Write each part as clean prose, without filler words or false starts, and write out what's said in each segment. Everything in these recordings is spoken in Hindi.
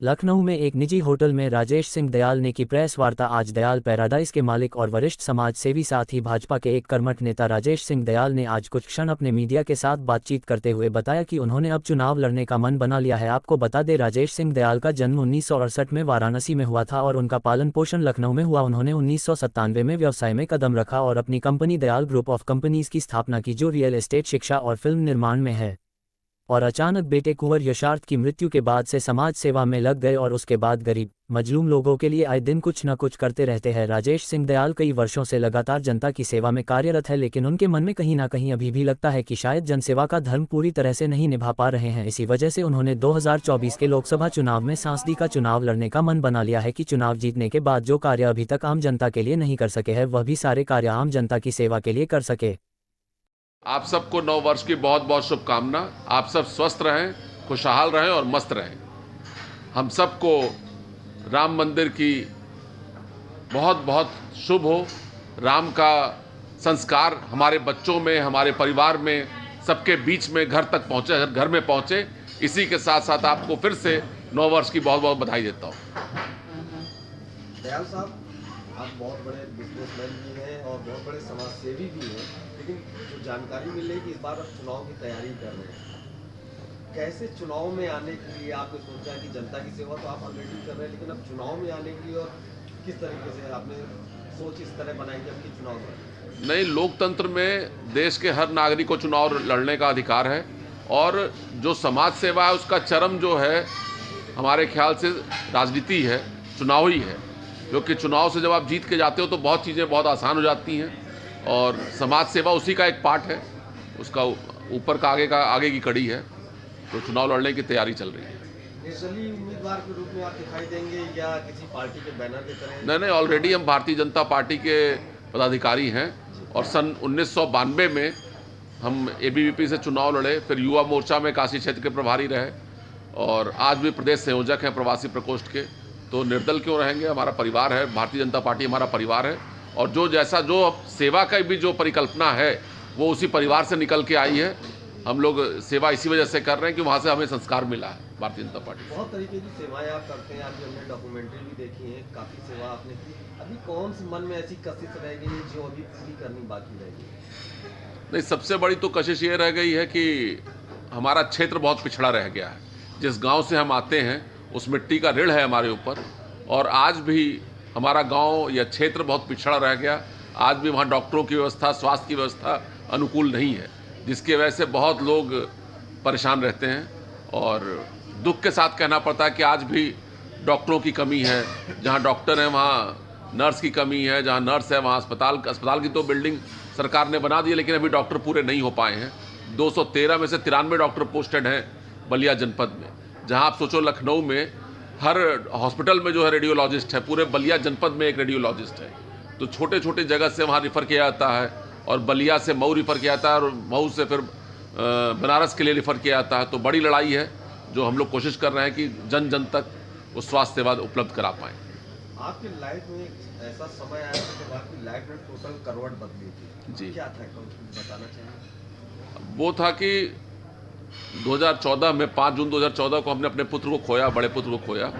लखनऊ में एक निजी होटल में राजेश सिंह दयाल ने की प्रेस वार्ता। आज दयाल पैराडाइज के मालिक और वरिष्ठ समाज सेवी साथ ही भाजपा के एक कर्मठ नेता राजेश सिंह दयाल ने आज कुछ क्षण अपने मीडिया के साथ बातचीत करते हुए बताया कि उन्होंने अब चुनाव लड़ने का मन बना लिया है। आपको बता दें, राजेश सिंह दयाल का जन्म 1968 में वाराणसी में हुआ था और उनका पालन पोषण लखनऊ में हुआ। उन्होंने 1997 में व्यवसाय में कदम रखा और अपनी company Dayal group of companies की स्थापना की, जो रियल एस्टेट, शिक्षा और फिल्म निर्माण में है। और अचानक बेटे कुंवर यशार्थ की मृत्यु के बाद से समाज सेवा में लग गए और उसके बाद गरीब मजलूम लोगों के लिए आए दिन कुछ न कुछ करते रहते हैं। राजेश सिंह दयाल कई वर्षों से लगातार जनता की सेवा में कार्यरत है, लेकिन उनके मन में कहीं ना कहीं अभी भी लगता है कि शायद जनसेवा का धर्म पूरी तरह से नहीं निभा पा रहे हैं। इसी वजह से उन्होंने 2024 के लोकसभा चुनाव में सांसदी का चुनाव लड़ने का मन बना लिया है कि चुनाव जीतने के बाद जो कार्य अभी तक आम जनता के लिए नहीं कर सके हैं, वह भी सारे कार्य आम जनता की सेवा के लिए कर सके। आप सबको नव वर्ष की बहुत बहुत शुभकामना। आप सब स्वस्थ रहें, खुशहाल रहें और मस्त रहें। हम सबको राम मंदिर की बहुत बहुत शुभ हो। राम का संस्कार हमारे बच्चों में, हमारे परिवार में, सबके बीच में घर तक पहुँचे, घर में पहुँचे। इसी के साथ साथ आपको फिर से नव वर्ष की बहुत बहुत बधाई देता हूँ। दयाल साहब, आप बहुत बड़े बिजनेसमैन भी हैं और बहुत बड़े समाज सेवी भी हैं, लेकिन जो जानकारी मिल रही कि इस बार आप चुनाव की तैयारी कर रहे हैं, कैसे चुनाव में आने के लिए आपने सोचा कि जनता की सेवा तो आप ऑलरेडी कर रहे हैं, लेकिन अब चुनाव में आने के लिए और किस तरीके से आपने सोच इस तरह बनाई जबकि चुनाव लड़े? नहीं, लोकतंत्र में देश के हर नागरिक को चुनाव लड़ने का अधिकार है और जो समाज सेवा है उसका चरम जो है हमारे ख्याल से राजनीति है, चुनाव ही है। क्योंकि चुनाव से जब आप जीत के जाते हो तो बहुत चीज़ें बहुत आसान हो जाती हैं और समाज सेवा उसी का एक पार्ट है, उसका ऊपर का आगे की कड़ी है। तो चुनाव लड़ने की तैयारी चल रही है। निर्दलीय उम्मीदवार के रूप में आप दिखाई देंगे या किसी पार्टी के बैनर की तरह? नहीं, ऑलरेडी हम भारतीय जनता पार्टी के पदाधिकारी हैं और सन 1992 में हम एबीवीपी से चुनाव लड़े, फिर युवा मोर्चा में काशी क्षेत्र के प्रभारी रहे और आज भी प्रदेश संयोजक हैं प्रवासी प्रकोष्ठ के। तो निर्दल क्यों रहेंगे? हमारा परिवार है, भारतीय जनता पार्टी हमारा परिवार है और जो सेवा का भी जो परिकल्पना है वो उसी परिवार से निकल के आई है। हम लोग सेवा इसी वजह से कर रहे हैं कि वहाँ से हमें संस्कार मिला है भारतीय जनता पार्टी। बहुत तरीके की सेवाएं आप करते हैं, आपकी हमने डॉक्यूमेंट्री भी देखी है, काफ़ी सेवा आपने की। अभी कौन सी मन में ऐसी कशिश रह गई है जो अभी पूरी करनी बाकी रह गई? नहीं, सबसे बड़ी तो कशिश ये रह गई है कि हमारा क्षेत्र बहुत पिछड़ा रह गया है। जिस गाँव से हम आते हैं उस मिट्टी का ऋण है हमारे ऊपर और आज भी हमारा गांव या क्षेत्र बहुत पिछड़ा रह गया। आज भी वहाँ डॉक्टरों की व्यवस्था, स्वास्थ्य की व्यवस्था अनुकूल नहीं है, जिसकी वजह से बहुत लोग परेशान रहते हैं और दुख के साथ कहना पड़ता है कि आज भी डॉक्टरों की कमी है। जहाँ डॉक्टर हैं वहाँ नर्स की कमी है, जहाँ नर्स है वहाँ अस्पताल की तो बिल्डिंग सरकार ने बना दी है, लेकिन अभी डॉक्टर पूरे नहीं हो पाए हैं। 213 में से 93 डॉक्टर पोस्टेड हैं बलिया जनपद में। जहाँ आप सोचो लखनऊ में हर हॉस्पिटल में जो है रेडियोलॉजिस्ट है, पूरे बलिया जनपद में एक रेडियोलॉजिस्ट है। तो छोटे छोटे जगह से वहाँ रिफ़र किया जाता है और बलिया से मऊ रिफ़र किया जाता है और मऊ से फिर बनारस के लिए रिफ़र किया जाता है। तो बड़ी लड़ाई है जो हम लोग कोशिश कर रहे हैं कि जन जन तक वो स्वास्थ्य सेवा उपलब्ध करा पाएँ। आपकी लाइफ में ऐसा समय आया था जब आपकी लाइफ में टोटल करवट बदली थी जी, क्या था बताना चाहिए? वो था कि 2014 में 5 जून 2014 को हमने अपने पुत्र को खोया, बड़े पुत्र को खोया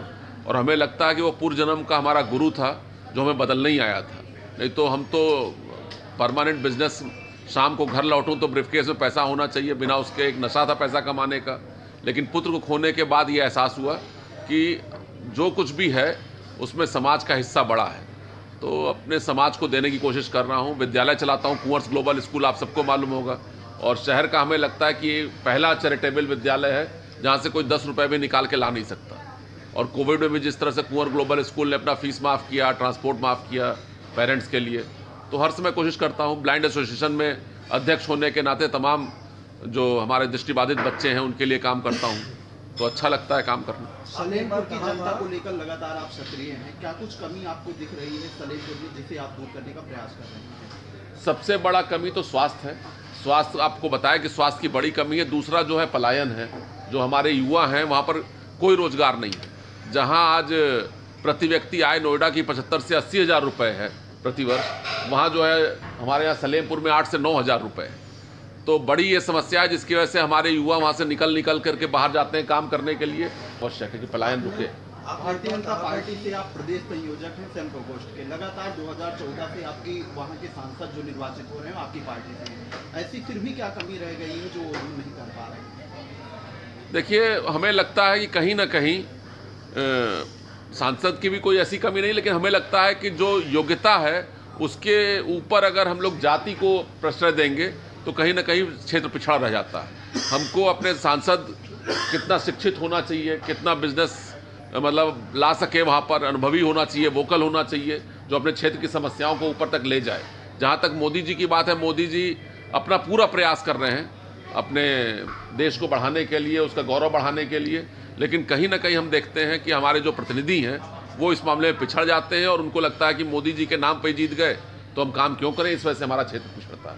और हमें लगता है कि वो पूर्व जन्म का हमारा गुरु था जो हमें बदलने ही आया था। नहीं तो हम तो परमानेंट बिजनेस, शाम को घर लौटूं तो ब्रीफकेस में पैसा होना चाहिए, बिना उसके एक नशा था पैसा कमाने का। लेकिन पुत्र को खोने के बाद ये एहसास हुआ कि जो कुछ भी है उसमें समाज का हिस्सा बड़ा है। तो अपने समाज को देने की कोशिश कर रहा हूँ। विद्यालय चलाता हूँ, कुंवर्स ग्लोबल स्कूल, आप सबको मालूम होगा, और शहर का हमें लगता है कि पहला चैरिटेबल विद्यालय है जहाँ से कोई 10 रुपये भी निकाल के ला नहीं सकता। और कोविड में भी जिस तरह से कुंवर ग्लोबल स्कूल ने अपना फीस माफ़ किया, ट्रांसपोर्ट माफ़ किया पेरेंट्स के लिए, तो हर समय कोशिश करता हूँ। ब्लाइंड एसोसिएशन में अध्यक्ष होने के नाते तमाम जो हमारे दृष्टिबाधित बच्चे हैं उनके लिए काम करता हूँ, तो अच्छा लगता है काम करना। सलेमपुर की जनता को लेकर लगातार आप सक्रिय हैं, क्या कुछ कमी आपको दिख रही है सलेमपुर में जिसे आप दूर करने का प्रयास कर रहे हैं? सबसे बड़ा कमी तो स्वास्थ्य है। स्वास्थ्य, आपको बताया कि स्वास्थ्य की बड़ी कमी है। दूसरा जो है पलायन है, जो हमारे युवा हैं वहाँ पर कोई रोजगार नहीं है। जहाँ आज प्रति व्यक्ति आय नोएडा की 75 से 80 हज़ार रुपये है प्रति वर्ष, वहाँ जो है हमारे यहाँ सलेमपुर में 8 से 9 हज़ार रुपये है। तो बड़ी ये समस्या है जिसकी वजह से हमारे युवा वहाँ से निकल करके बाहर जाते हैं काम करने के लिए। आवश्यक है कि पलायन रुके। भारतीय जनता पार्टी से आप प्रदेश संयोजक हैं सेम प्रकोष्ठ के, लगातार 2014 से आपकी वहाँ के सांसद जो निर्वाचित हो रहे हैं आपकी पार्टी से हैं। ऐसी फिर भी क्या कमी रह गई है जो नहीं कर पा रहे हैं? देखिए, हमें लगता है कि कहीं ना कहीं सांसद की भी कोई ऐसी कमी नहीं, लेकिन हमें लगता है कि जो योग्यता है उसके ऊपर अगर हम लोग जाति को प्रश्रय देंगे तो कहीं ना कहीं क्षेत्र पिछड़ा रह जाता है। हमको अपने सांसद कितना शिक्षित होना चाहिए, कितना बिजनेस मतलब ला सके, वहाँ पर अनुभवी होना चाहिए, वोकल होना चाहिए, जो अपने क्षेत्र की समस्याओं को ऊपर तक ले जाए। जहाँ तक मोदी जी की बात है, मोदी जी अपना पूरा प्रयास कर रहे हैं अपने देश को बढ़ाने के लिए, उसका गौरव बढ़ाने के लिए, लेकिन कहीं ना कहीं हम देखते हैं कि हमारे जो प्रतिनिधि हैं वो इस मामले में पिछड़ जाते हैं और उनको लगता है कि मोदी जी के नाम पे जीत गए तो हम काम क्यों करें, इस वजह से हमारा क्षेत्र पिछड़ता है।